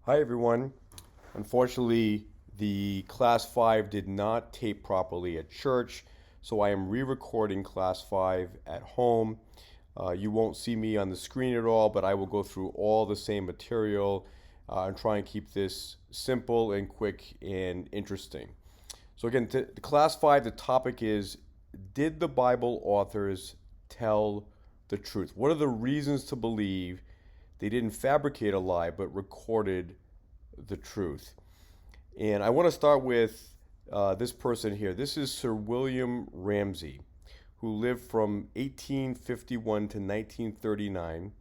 Hi everyone. Unfortunately, the Class 5 did not tape properly at church, so I am re-recording Class 5 at home. You won't see me on the screen at all, but I will go through all the same material and try and keep this simple and quick and interesting. So again, Class 5, the topic is, did the Bible authors tell the truth? What are the reasons to believe they didn't fabricate a lie but recorded the truth? And I want to start with this person here. This is Sir William Ramsay, who lived from 1851 to 1939.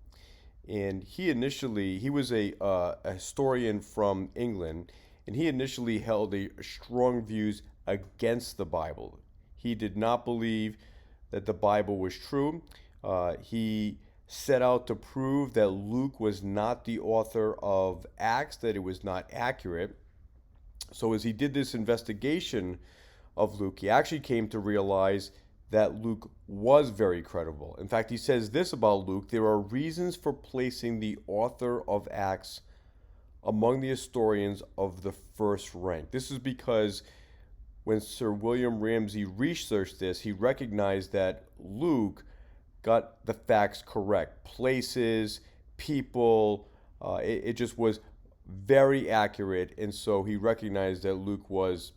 And he was a historian from England, and he initially held strong views against the Bible. He did not believe that the Bible was true. He set out to prove that Luke was not the author of Acts, that it was not accurate. So as he did this investigation of Luke, he actually came to realize that Luke was very credible. In fact, he says this about Luke: there are reasons for placing the author of Acts among the historians of the first rank. This is because when Sir William Ramsay researched this, he recognized that Luke got the facts correct. Places, people, it just was very accurate. And so he recognized that Luke was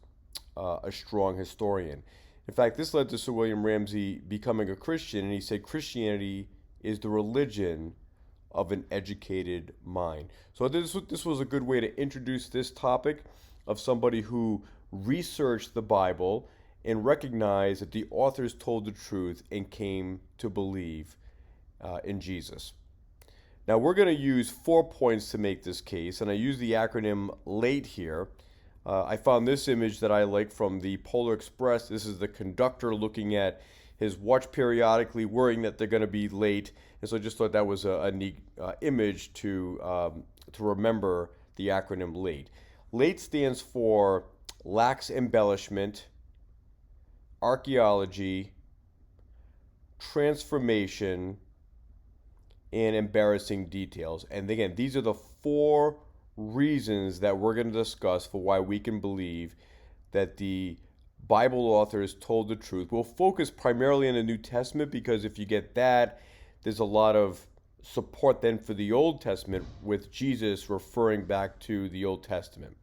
a strong historian. In fact, this led to Sir William Ramsay becoming a Christian, and he said Christianity is the religion of an educated mind. So this was a good way to introduce this topic of somebody who researched the Bible and recognized that the authors told the truth and came to believe in Jesus. Now we're going to use 4 points to make this case, and I use the acronym LATE here. I found this image that I like from the Polar Express. This is the conductor looking at his watch periodically, worrying that they're going to be late, and so I just thought that was a neat image to remember the acronym LATE. LATE stands for lacks embellishment, archaeology, transformation, and embarrassing details. And again, these are the 4 reasons that we're going to discuss for why we can believe that the Bible authors told the truth. We'll focus primarily on the New Testament because if you get that, there's a lot of support then for the Old Testament with Jesus referring back to the Old Testament.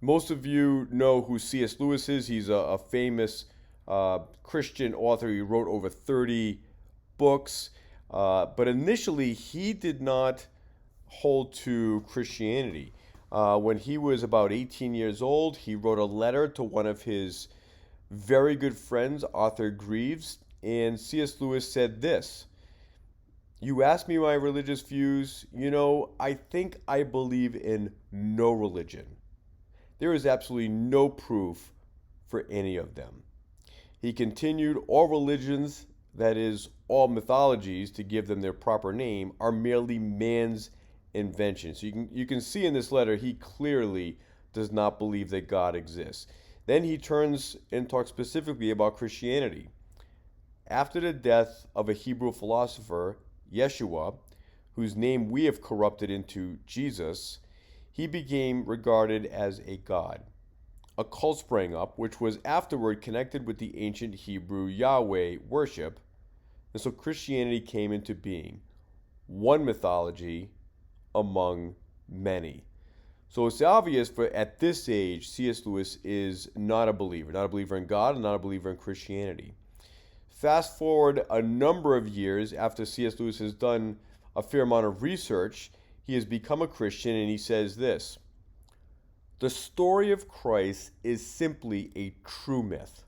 Most of you know who C.S. Lewis is. He's a famous Christian author. He wrote over 30 books. But initially, he did not hold to Christianity. When he was about 18 years old, he wrote a letter to one of his very good friends, Arthur Greeves. And C.S. Lewis said this: "You ask me my religious views. I think I believe in no religion. There is absolutely no proof for any of them." He continued, "All religions, that is, all mythologies, to give them their proper name, are merely man's invention." So you can see in this letter, he clearly does not believe that God exists. Then he turns and talks specifically about Christianity. After the death of a Hebrew philosopher, Yeshua, whose name we have corrupted into Jesus, he became regarded as a god. A cult sprang up, which was afterward connected with the ancient Hebrew Yahweh worship, and so Christianity came into being. One mythology among many. So it's obvious at this age, C.S. Lewis is not a believer in God and not a believer in Christianity. Fast forward a number of years after C.S. Lewis has done a fair amount of research, he has become a Christian, and he says this: "The story of Christ is simply a true myth.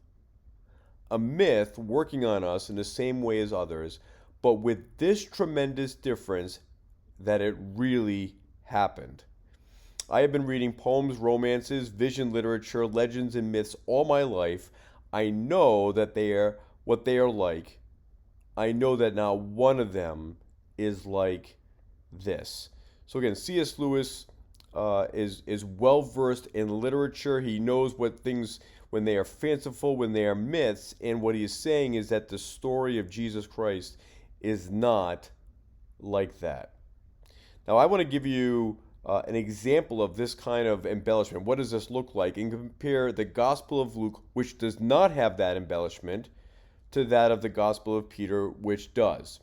A myth working on us in the same way as others, but with this tremendous difference that it really happened. I have been reading poems, romances, vision literature, legends, and myths all my life. I know that they are what they are like. I know that not one of them is like this." So again, C.S. Lewis is well versed in literature. He knows what things, when they are fanciful, when they are myths, and what he is saying is that the story of Jesus Christ is not like that. Now, I want to give you an example of this kind of embellishment. What does this look like? And compare the Gospel of Luke, which does not have that embellishment, to that of the Gospel of Peter, which does.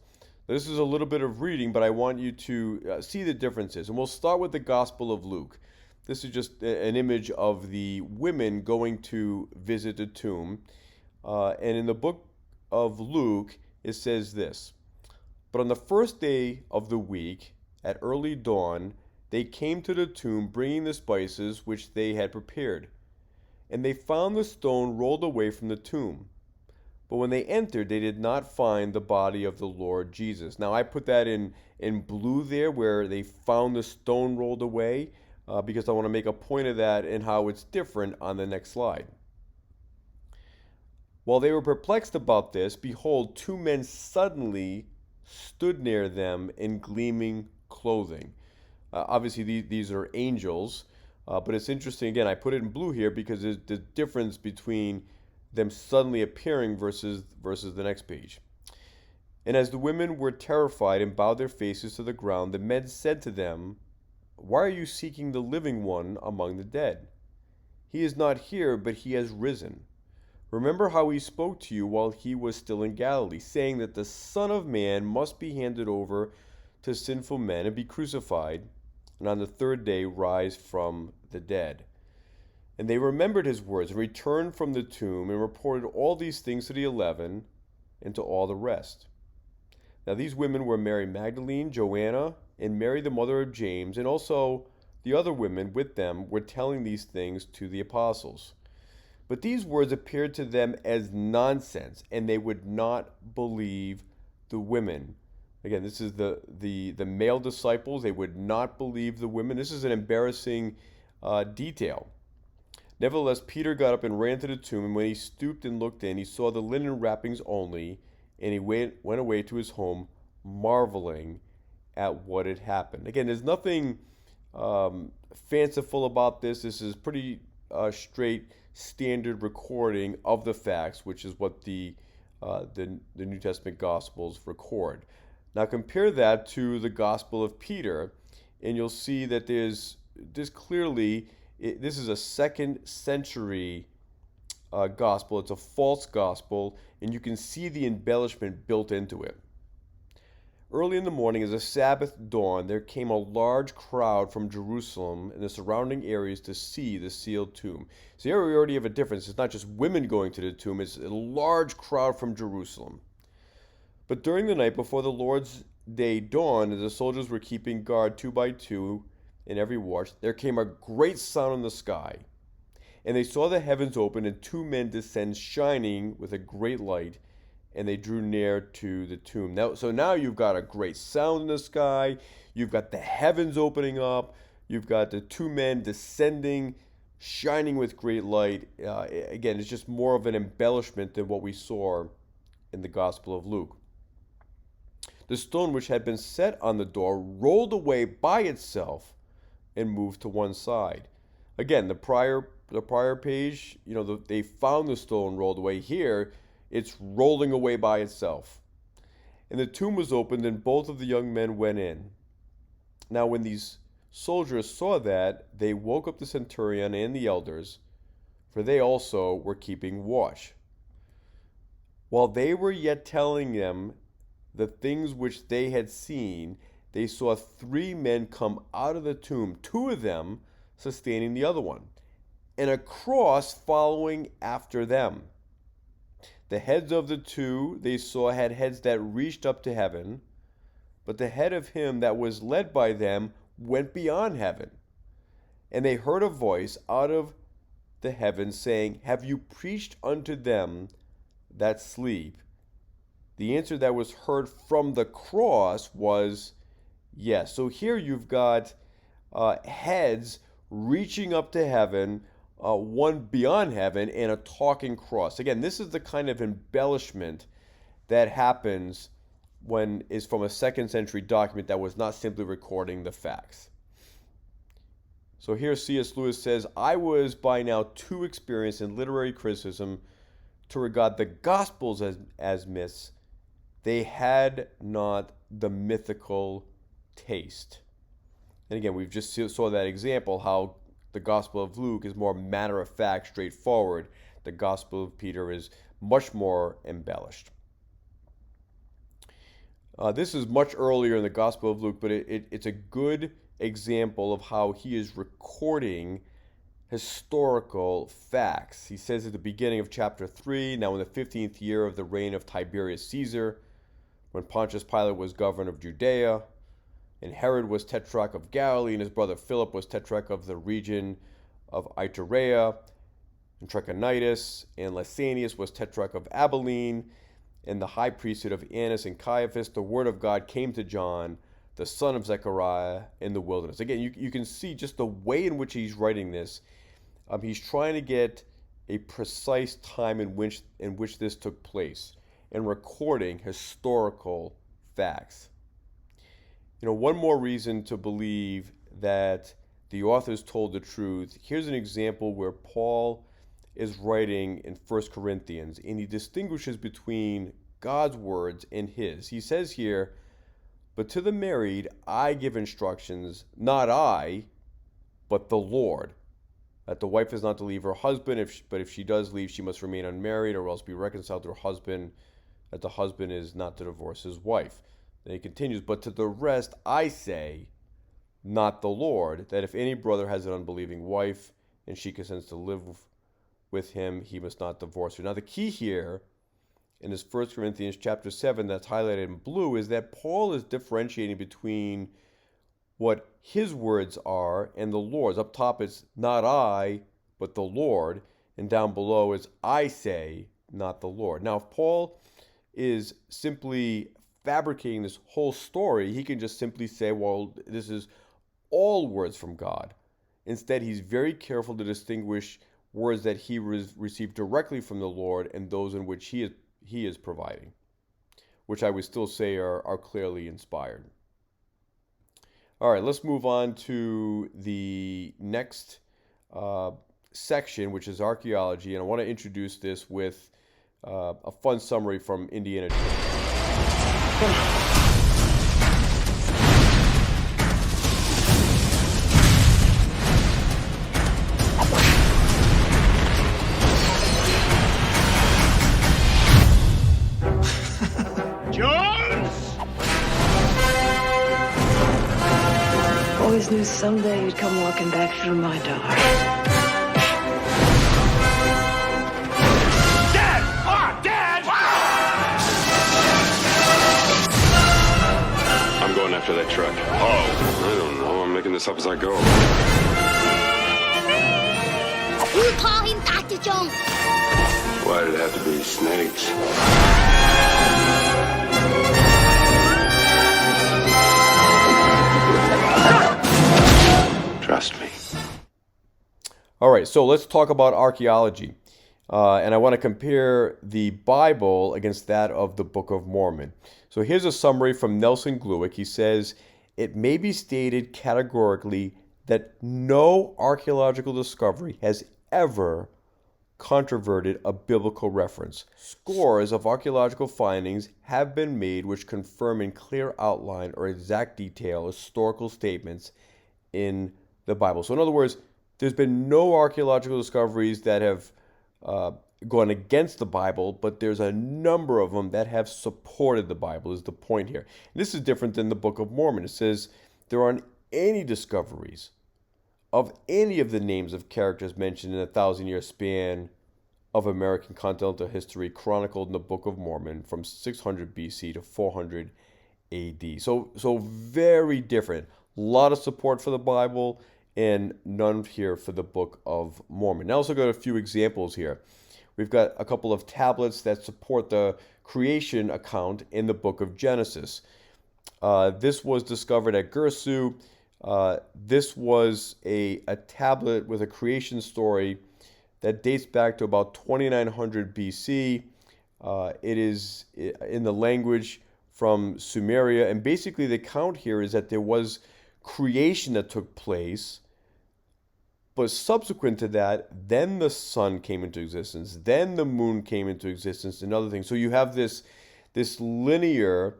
This is a little bit of reading, but I want you to see the differences. And we'll start with the Gospel of Luke. This is just an image of the women going to visit the tomb. And in the book of Luke, it says this: But on the first day of the week, at early dawn, they came to the tomb bringing the spices which they had prepared. And they found the stone rolled away from the tomb. But when they entered, they did not find the body of the Lord Jesus. Now, I put that in blue there, where they found the stone rolled away, because I want to make a point of that and how it's different on the next slide. While they were perplexed about this, behold, two men suddenly stood near them in gleaming clothing. Obviously, these are angels, but it's interesting. Again, I put it in blue here because there's the difference between them suddenly appearing versus the next page. And as the women were terrified and bowed their faces to the ground, the men said to them, Why are you seeking the living one among the dead? He is not here, but he has risen. Remember how he spoke to you while he was still in Galilee, saying that the Son of Man must be handed over to sinful men and be crucified, and on the third day rise from the dead. And they remembered his words and returned from the tomb and reported all these things to the 11 and to all the rest. Now these women were Mary Magdalene, Joanna, and Mary the mother of James, and also the other women with them were telling these things to the apostles. But these words appeared to them as nonsense, and they would not believe the women. Again, this is the male disciples. They would not believe the women. This is an embarrassing detail. Nevertheless, Peter got up and ran to the tomb, and when he stooped and looked in, he saw the linen wrappings only, and he went away to his home, marveling at what had happened. Again, there's nothing fanciful about this. This is pretty straight, standard recording of the facts, which is what the New Testament Gospels record. Now compare that to the Gospel of Peter, and you'll see that there's clearly, this is a second century gospel. It's a false gospel, and you can see the embellishment built into it. Early in the morning, as the Sabbath dawned, there came a large crowd from Jerusalem and the surrounding areas to see the sealed tomb. So here we already have a difference. It's not just women going to the tomb, it's a large crowd from Jerusalem. But during the night before the Lord's day dawned, as the soldiers were keeping guard 2 by 2 in every watch, there came a great sound in the sky. And they saw the heavens open and two men descend shining with a great light, and they drew near to the tomb. Now you've got a great sound in the sky, you've got the heavens opening up, you've got the two men descending, shining with great light. Again, it's just more of an embellishment than what we saw in the Gospel of Luke. The stone which had been set on the door rolled away by itself and moved to one side. Again, the prior page, they found the stone rolled away. Here, it's rolling away by itself. And the tomb was opened, and both of the young men went in. Now when these soldiers saw that, they woke up the centurion and the elders, for they also were keeping watch. While they were yet telling them the things which they had seen, they saw three men come out of the tomb, two of them sustaining the other one, and a cross following after them. The heads of the two they saw had heads that reached up to heaven, but the head of him that was led by them went beyond heaven. And they heard a voice out of the heavens saying, Have you preached unto them that sleep? The answer that was heard from the cross was yes. So here you've got heads reaching up to heaven, one beyond heaven, and a talking cross. Again, this is the kind of embellishment that happens when is from a second century document that was not simply recording the facts. So here C.S. Lewis says, I was by now too experienced in literary criticism to regard the Gospels as myths. They had not the mythical taste. And again, we've just saw that example how the Gospel of Luke is more matter of fact, straightforward. The Gospel of Peter is much more embellished. This is much earlier in the Gospel of Luke, but it's a good example of how he is recording historical facts. He says at the beginning of chapter 3, now in the 15th year of the reign of Tiberius Caesar, when Pontius Pilate was governor of Judea, and Herod was tetrarch of Galilee, and his brother Philip was tetrarch of the region of Iturea and Trachonitis, and Lysanias was tetrarch of Abilene, and the high priesthood of Annas and Caiaphas, the word of God came to John, the son of Zechariah, in the wilderness. Again, you can see just the way in which he's writing this. He's trying to get a precise time in which this took place and recording historical facts. One more reason to believe that the authors told the truth. Here's an example where Paul is writing in 1 Corinthians, and he distinguishes between God's words and his. He says here, "But to the married I give instructions, not I, but the Lord, that the wife is not to leave her husband, but if she does leave, she must remain unmarried or else be reconciled to her husband, that the husband is not to divorce his wife." Then he continues, "But to the rest I say, not the Lord, that if any brother has an unbelieving wife and she consents to live with him, he must not divorce her." Now the key here in this 1 Corinthians chapter 7 that's highlighted in blue is that Paul is differentiating between what his words are and the Lord's. Up top it's not I, but the Lord, and down below is I say, not the Lord. Now if Paul is simply fabricating this whole story, he can just simply say, well, this is all words from God. Instead, he's very careful to distinguish words that he received directly from the Lord and those in which he is providing, which I would still say are clearly inspired. All right, let's move on to the next section, which is archaeology, and I want to introduce this with a fun summary from Indiana Jones. Always knew someday you'd come walking back through my door. Dad! Ah, Dad! I'm going after that truck. Oh. I don't know. I'm making this up as I go. You call him Dr. Jones. Why did it have to be snakes? Trust me. All right, so let's talk about archaeology. And I want to compare the Bible against that of the Book of Mormon. So here's a summary from Nelson Glueck. He says, "It may be stated categorically that no archaeological discovery has ever controverted a biblical reference. Scores of archaeological findings have been made which confirm in clear outline or exact detail historical statements in the Bible." So in other words, there's been no archaeological discoveries that have gone against the Bible, but there's a number of them that have supported the Bible, is the point here. And this is different than the Book of Mormon. It says there aren't any discoveries of any of the names of characters mentioned in the 1,000-year span of American continental history chronicled in the Book of Mormon from 600 BC to 400 AD. So very different. A lot of support for the Bible and none here for the Book of Mormon. Now, also got a few examples here. We've got a couple of tablets that support the creation account in the Book of Genesis. This was discovered at Gersu. This was a tablet with a creation story that dates back to about 2900 BC. It is in the language from Sumeria, and basically the account here is that there was creation that took place, but subsequent to that, then the sun came into existence, then the moon came into existence, and other things. So you have this linear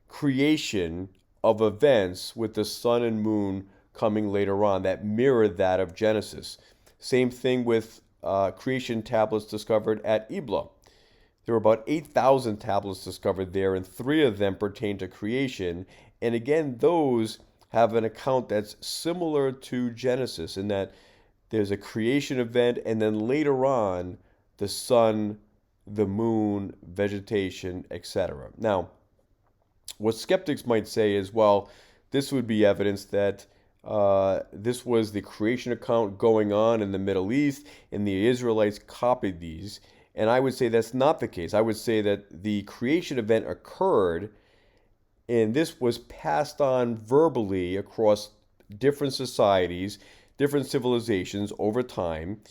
creation of events with the sun and moon coming later on that mirrored that of Genesis. Same thing with creation tablets discovered at Ebla. There were about 8,000 tablets discovered there, and 3 of them pertain to creation. And again, those have an account that's similar to Genesis in that there's a creation event, and then later on, the sun, the moon, vegetation, etc. Now, what skeptics might say is, well, this would be evidence that this was the creation account going on in the Middle East, and the Israelites copied these. And I would say that's not the case. I would say that the creation event occurred, and this was passed on verbally across different societies, different civilizations over time.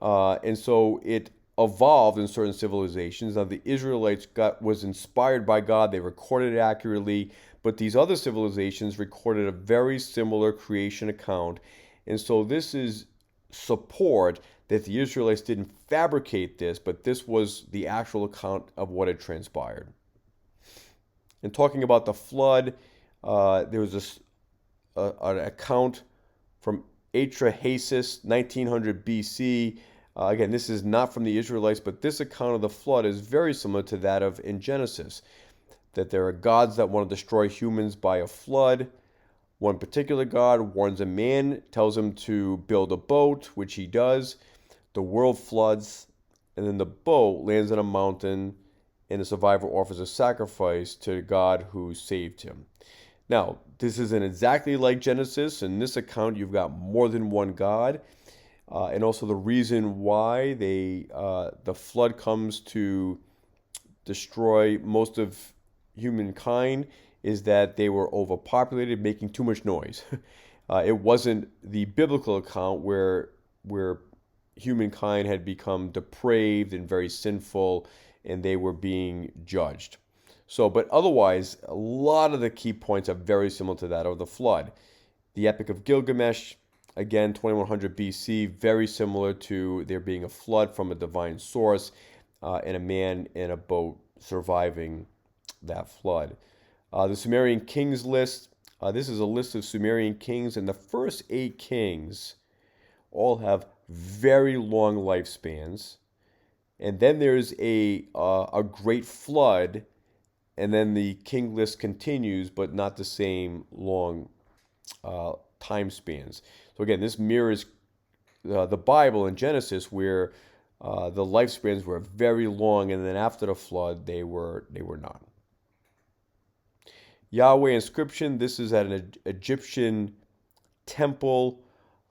And so it evolved in certain civilizations. Now, the Israelites was inspired by God. They recorded it accurately. But these other civilizations recorded a very similar creation account. And so this is support that the Israelites didn't fabricate this, but this was the actual account of what had transpired. And talking about the flood, there was an account from Atrahasis, 1900 BC. Again, this is not from the Israelites, but this account of the flood is very similar to that of in Genesis, that there are gods that want to destroy humans by a flood. One particular god warns a man, tells him to build a boat, which he does. The world floods, and then the boat lands on a mountain, and the survivor offers a sacrifice to God who saved him. Now, this isn't exactly like Genesis. In this account, you've got more than one God. And also the reason why the flood comes to destroy most of humankind is that they were overpopulated, making too much noise. It wasn't the biblical account where humankind had become depraved and very sinful, and they were being judged. So, but otherwise, a lot of the key points are very similar to that of the flood. The Epic of Gilgamesh, again, 2100 BC, very similar to there being a flood from a divine source and a man in a boat surviving that flood. The Sumerian kings list, this is a list of Sumerian kings, and the first 8 kings all have very long lifespans. And then there's a great flood, and then the king list continues, but not the same long time spans. So again, this mirrors the Bible in Genesis, where the lifespans were very long, and then after the flood, they were not. Yahweh inscription. This is at an Egyptian temple.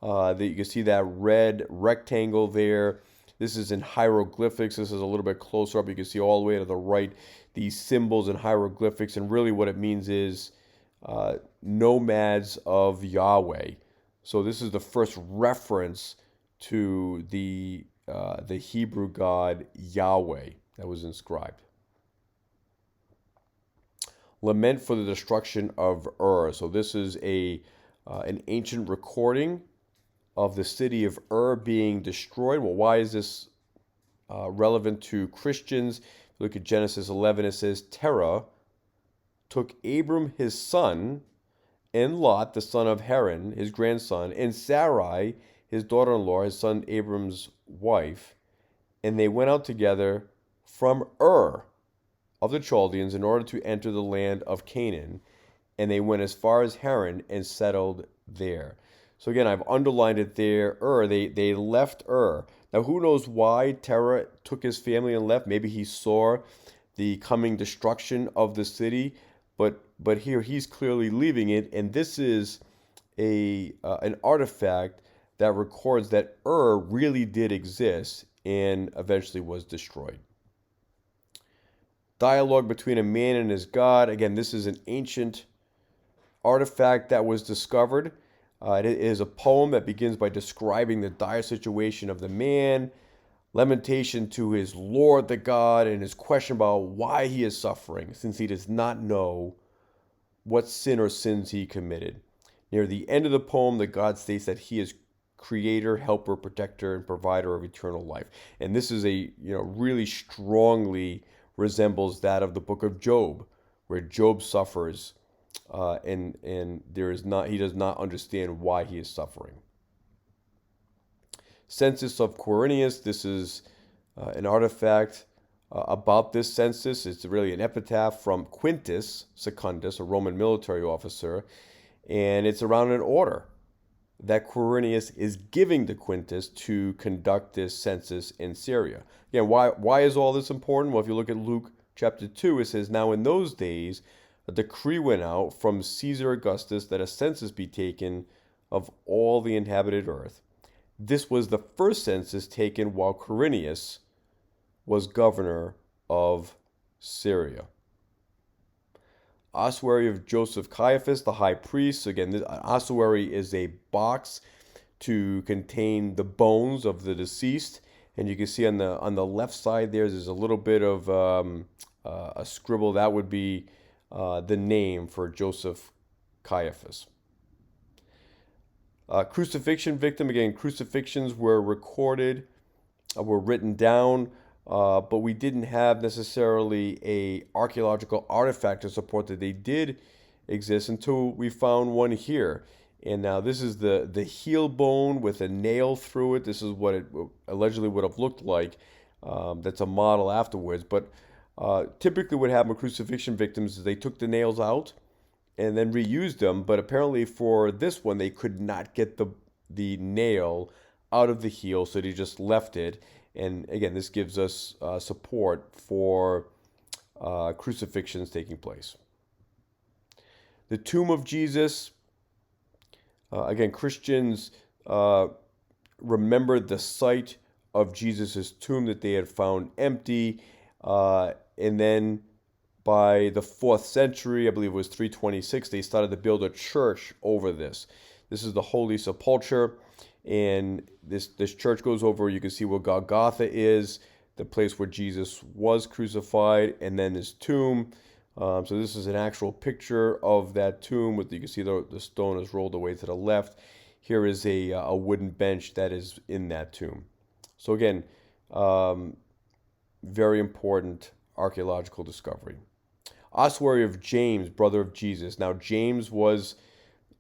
That you can see that red rectangle there. This is in hieroglyphics. This is a little bit closer up. You can see all the way to the right these symbols and hieroglyphics. And really what it means is nomads of Yahweh. So this is the first reference to the Hebrew god Yahweh that was inscribed. Lament for the destruction of Ur. So this is an ancient recording of the city of Ur being destroyed. Well, why is this relevant to Christians? If you look at Genesis 11, it says, Terah took Abram his son, and Lot, the son of Haran, his grandson, and Sarai, his daughter-in-law, his son Abram's wife, and they went out together from Ur of the Chaldeans in order to enter the land of Canaan, and they went as far as Haran and settled there. So again, I've underlined it there, Ur. They left Ur. Now, who knows why Terah took his family and left? Maybe he saw the coming destruction of the city, but here he's clearly leaving it, and this is an artifact that records that Ur really did exist and eventually was destroyed. Dialogue between a man and his God. Again, this is an ancient artifact that was discovered. It is a poem that begins by describing the dire situation of the man, lamentation to his Lord the God, and his question about why he is suffering, since he does not know what sin or sins he committed. Near the end of the poem, the God states that he is creator, helper, protector, and provider of eternal life. And this is really strongly resembles that of the book of Job, where Job suffers and there is not he does not understand why he is suffering. Census of Quirinius. This is an artifact about this census. It's really an epitaph from Quintus Secundus, a Roman military officer, and it's around an order that Quirinius is giving to Quintus to conduct this census in Syria. Again, why is all this important? Well, if you look at Luke chapter 2, it says, "Now in those days a decree went out from Caesar Augustus that a census be taken of all the inhabited earth. This was the first census taken while Quirinius was governor of Syria." Ossuary of Joseph Caiaphas, the high priest. Again, this ossuary is a box to contain the bones of the deceased. And you can see on the left side there's a little bit of a scribble. That would be the name for Joseph Caiaphas. Crucifixion victim. Again, crucifixions were recorded, were written down, but we didn't have necessarily a archaeological artifact to support that they did exist until we found one here. And now this is the heel bone with a nail through it. This is what it allegedly would have looked like. That's a model afterwards. But typically what happened with crucifixion victims is they took the nails out and then reused them. But apparently for this one, they could not get the nail out of the heel, so they just left it. And again, this gives us support for crucifixions taking place. The tomb of Jesus. Again, Christians remembered the site of Jesus' tomb that they had found empty. And then by the 4th century, I believe it was 326, they started to build a church over this. This is the Holy Sepulchre. And this church goes over, you can see where Golgotha is, the place where Jesus was crucified, and then his tomb. So this is an actual picture of that tomb. You can see the stone is rolled away to the left. Here is a wooden bench that is in that tomb. So again, very important archaeological discovery. Ossuary of James, brother of Jesus. Now James was,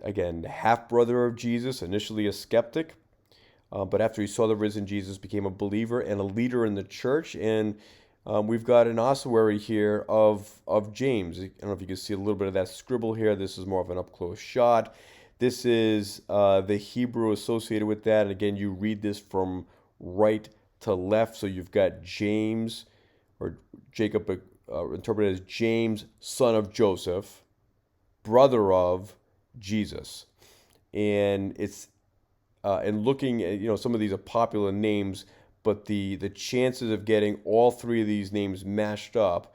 again, the half-brother of Jesus, initially a skeptic, but after he saw the risen Jesus, became a believer and a leader in the church. And we've got an ossuary here of James. I don't know if you can see a little bit of that scribble here. This is more of an up-close shot. This is the Hebrew associated with that. And again, you read this from right to left. So you've got James, or Jacob interpreted as James, son of Joseph, brother of Jesus. And it's and looking at, some of these are popular names, but the chances of getting all three of these names mashed up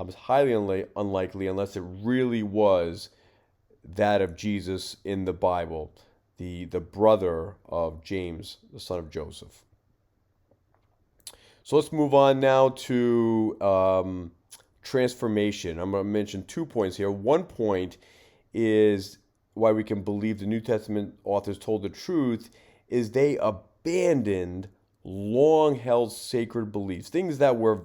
is highly unlikely unless it really was that of Jesus in the Bible, the brother of James, the son of Joseph. So let's move on now to transformation. I'm going to mention 2 points here. One point is why we can believe the New Testament authors told the truth is they abandoned long-held sacred beliefs, things that were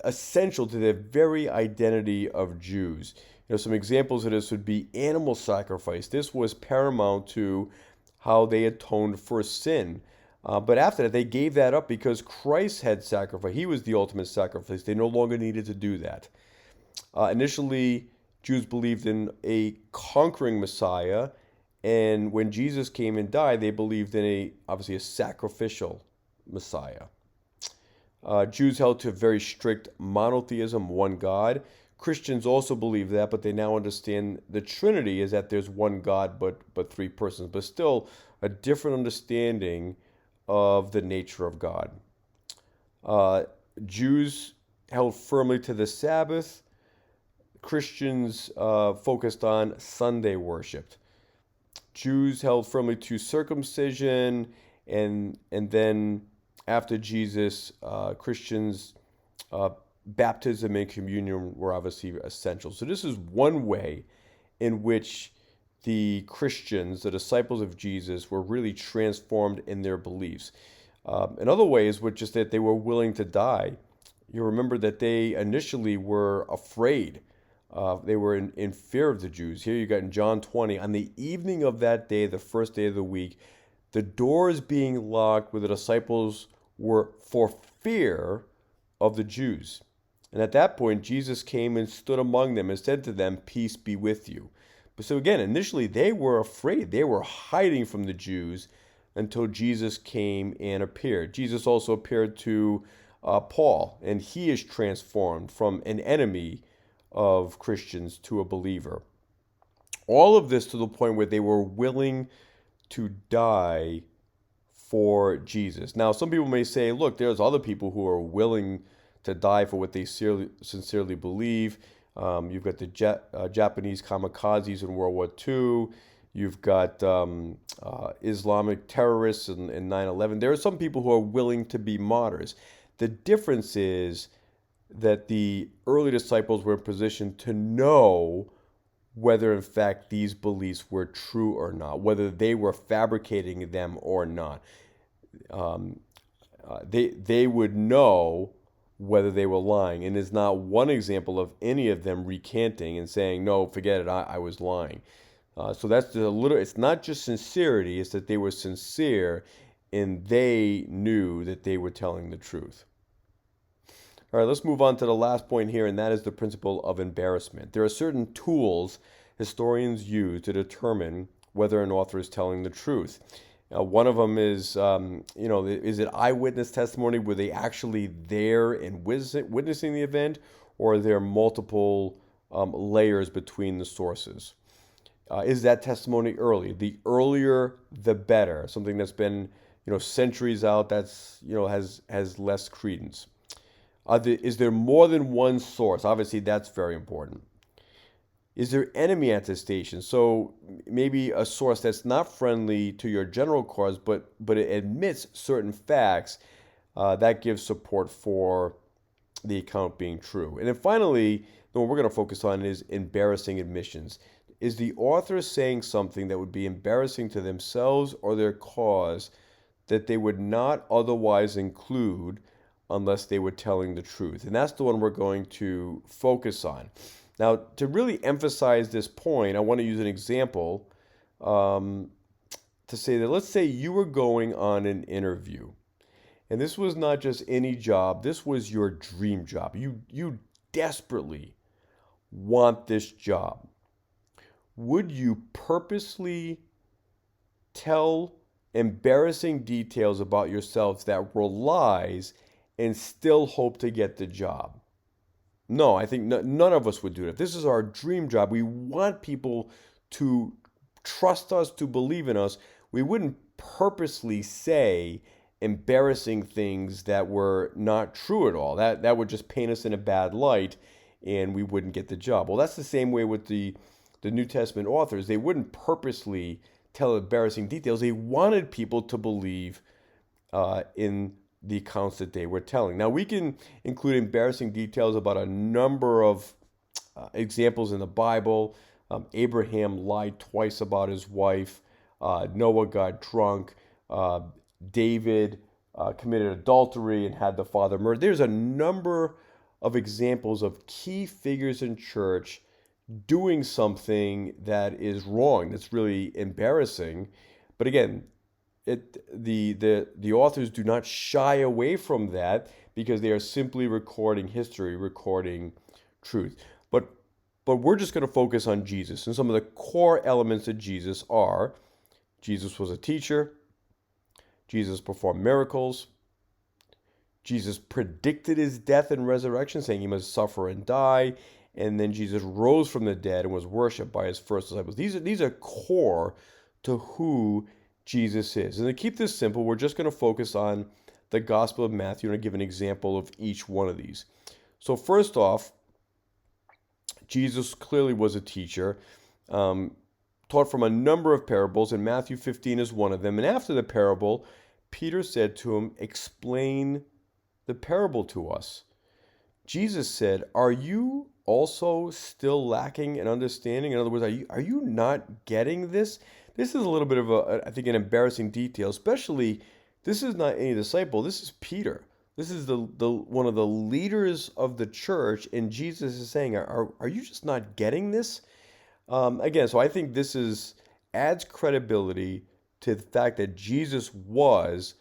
essential to the very identity of Jews. Some examples of this would be animal sacrifice. This was paramount to how they atoned for sin. But after that, they gave that up because Christ had sacrificed. He was the ultimate sacrifice. They no longer needed to do that. Initially, Jews believed in a conquering Messiah, and when Jesus came and died, they believed in obviously a sacrificial Messiah. Jews held to very strict monotheism, one God. Christians also believe that, but they now understand the Trinity is that there's one God, but three persons, but still a different understanding of the nature of God. Jews held firmly to the Sabbath. Christians focused on Sunday worship. Jews held firmly to circumcision, and then after Jesus, Christians, baptism and communion were obviously essential. So this is one way in which the Christians, the disciples of Jesus, were really transformed in their beliefs. Another way is just that they were willing to die. You remember that they initially were afraid They were in fear of the Jews. Here you got in John 20, on the evening of that day, the first day of the week, the doors being locked where the disciples were for fear of the Jews. And at that point, Jesus came and stood among them and said to them, "Peace be with you." But so again, initially they were afraid. They were hiding from the Jews until Jesus came and appeared. Jesus also appeared to Paul, and he is transformed from an enemy of Christians to a believer. All of this to the point where they were willing to die for Jesus. Now, some people may say, look, there's other people who are willing to die for what they sincerely believe. You've got the Japanese kamikazes in World War II. You've got Islamic terrorists in 9/11. There are some people who are willing to be martyrs. The difference is that the early disciples were in position to know whether in fact these beliefs were true or not, whether they were fabricating them or not. They would know whether they were lying, and there's not one example of any of them recanting and saying, "No, forget it, I was lying." So that's a little. It's not just sincerity; it's that they were sincere, and they knew that they were telling the truth. All right, let's move on to the last point here, and that is the principle of embarrassment. There are certain tools historians use to determine whether an author is telling the truth. One of them is, is it eyewitness testimony? Were they actually there and witnessing the event, or are there multiple layers between the sources? Is that testimony early? The earlier, the better. Something that's been, centuries out, that's, has less credence. Is there more than one source? Obviously, that's very important. Is there enemy attestation? So maybe a source that's not friendly to your general cause, but it admits certain facts that gives support for the account being true. And then finally, what we're going to focus on is embarrassing admissions. Is the author saying something that would be embarrassing to themselves or their cause that they would not otherwise include unless they were telling the truth? And that's the one we're going to focus on. Now, to really emphasize this point, I want to use an example to say that, let's say you were going on an interview, and this was not just any job, this was your dream job. You desperately want this job. Would you purposely tell embarrassing details about yourselves that were lies and still hope to get the job? No, I think none of us would do that. This is our dream job. We want people to trust us, to believe in us. We wouldn't purposely say embarrassing things that were not true at all. That would just paint us in a bad light, and we wouldn't get the job. Well, that's the same way with the New Testament authors. They wouldn't purposely tell embarrassing details. They wanted people to believe in the accounts that they were telling. Now, we can include embarrassing details about a number of examples in the Bible. Abraham lied twice about his wife. Noah got drunk. David committed adultery and had the father murdered. There's a number of examples of key figures in church doing something that is wrong, that's really embarrassing. But again, the authors do not shy away from that because they are simply recording history, recording truth. But we're just going to focus on Jesus. And some of the core elements of Jesus are: Jesus was a teacher, Jesus performed miracles, Jesus predicted his death and resurrection, saying he must suffer and die, and then Jesus rose from the dead and was worshipped by his first disciples. These are core to who Jesus is. And to keep this simple, we're just going to focus on the Gospel of Matthew and I'll give an example of each one of these. So first off, Jesus clearly was a teacher, taught from a number of parables, and Matthew 15 is one of them. And after the parable, Peter said to him, "Explain the parable to us." Jesus said, "Are you also still lacking in understanding?" In other words, are you not getting this? This is a little bit of I think, an embarrassing detail, especially this is not any disciple. This is Peter, This is the one of the leaders of the church, and Jesus is saying, are you just not getting this? Again, so I think adds credibility to the fact that Jesus was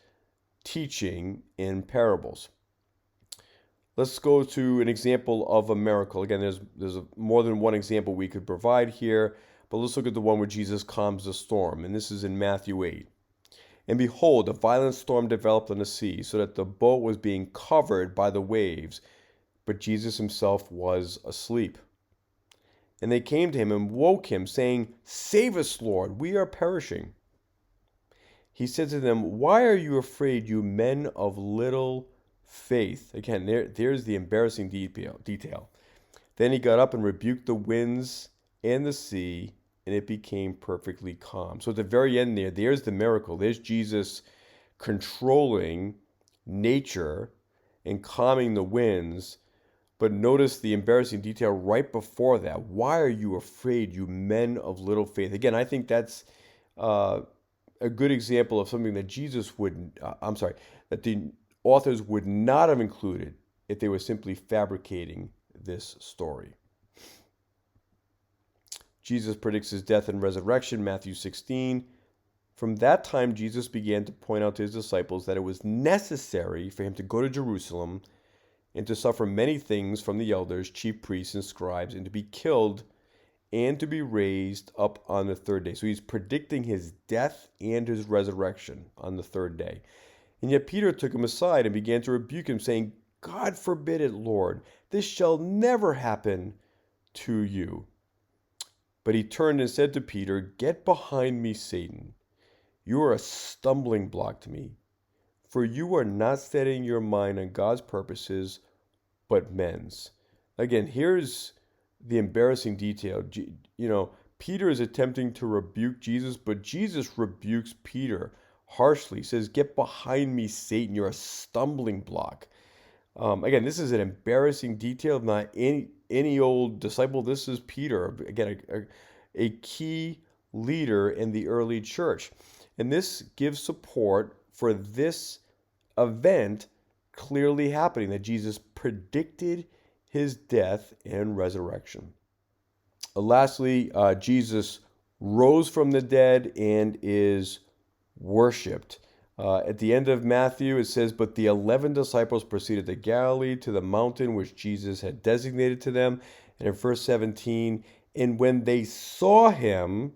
teaching in parables. Let's go to an example of a miracle. Again, there's more than one example we could provide here, but let's look at the one where Jesus calms the storm, and this is in Matthew 8. And behold, a violent storm developed on the sea, so that the boat was being covered by the waves, but Jesus himself was asleep. And they came to him and woke him, saying, Save us, Lord, we are perishing. He said to them, Why are you afraid, you men of little faith? Again, there's the embarrassing detail. Then he got up and rebuked the winds and the sea, and it became perfectly calm. So at the very end there's the miracle. There's Jesus controlling nature and calming the winds. But notice the embarrassing detail right before that. Why are you afraid, you men of little faith? Again, I think that's a good example of something that that the authors would not have included if they were simply fabricating this story. Jesus predicts his death and resurrection, Matthew 16. From that time, Jesus began to point out to his disciples that it was necessary for him to go to Jerusalem and to suffer many things from the elders, chief priests, and scribes, and to be killed and to be raised up on the third day. So he's predicting his death and his resurrection on the third day. And yet Peter took him aside and began to rebuke him, saying, God forbid it, Lord. This shall never happen to you. But he turned and said to Peter, Get behind me, Satan. You are a stumbling block to me, for you are not setting your mind on God's purposes, but men's. Again, here's the embarrassing detail. Peter is attempting to rebuke Jesus, but Jesus rebukes Peter harshly. He says, Get behind me, Satan. You're a stumbling block. Again, this is an embarrassing detail, not any old disciple. This is Peter, again, a key leader in the early church. And this gives support for this event clearly happening, that Jesus predicted his death and resurrection. Lastly, Jesus rose from the dead and is worshipped. At the end of Matthew, it says, But the 11 disciples proceeded to Galilee, to the mountain which Jesus had designated to them. And in verse 17, and when they saw him,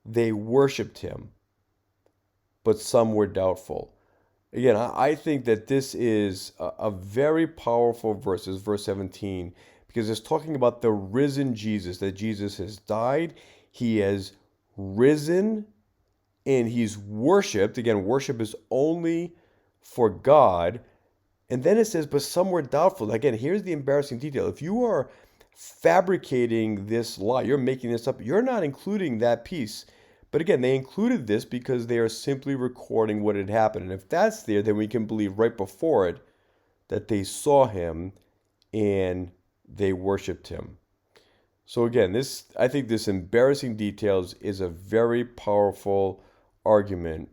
they worshipped him, but some were doubtful. Again, I think that this is a very powerful verse, verse 17, because it's talking about the risen Jesus, that Jesus has died, he has risen, and he's worshipped. Again, worship is only for God. And then it says, but some were doubtful. Again, here's the embarrassing detail. If you are fabricating this lie, you're making this up, you're not including that piece. But again, they included this because they are simply recording what had happened. And if that's there, then we can believe right before it that they saw him and they worshiped him. So again, I think this embarrassing details is a very powerful argument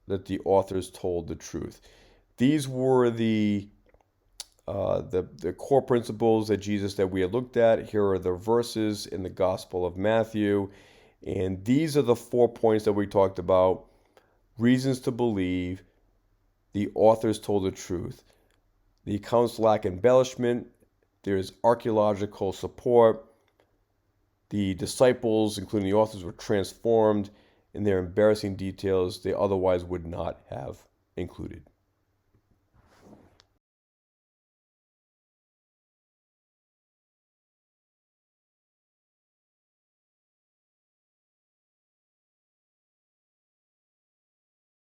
that the authors told the truth. These were the core principles that we had looked at. Here are the verses in the Gospel of Matthew. And these are the 4 points that we talked about. Reasons to believe the authors told the truth. The accounts lack embellishment. There's archaeological support. The disciples, including the authors, were transformed in their embarrassing details they otherwise would not have included.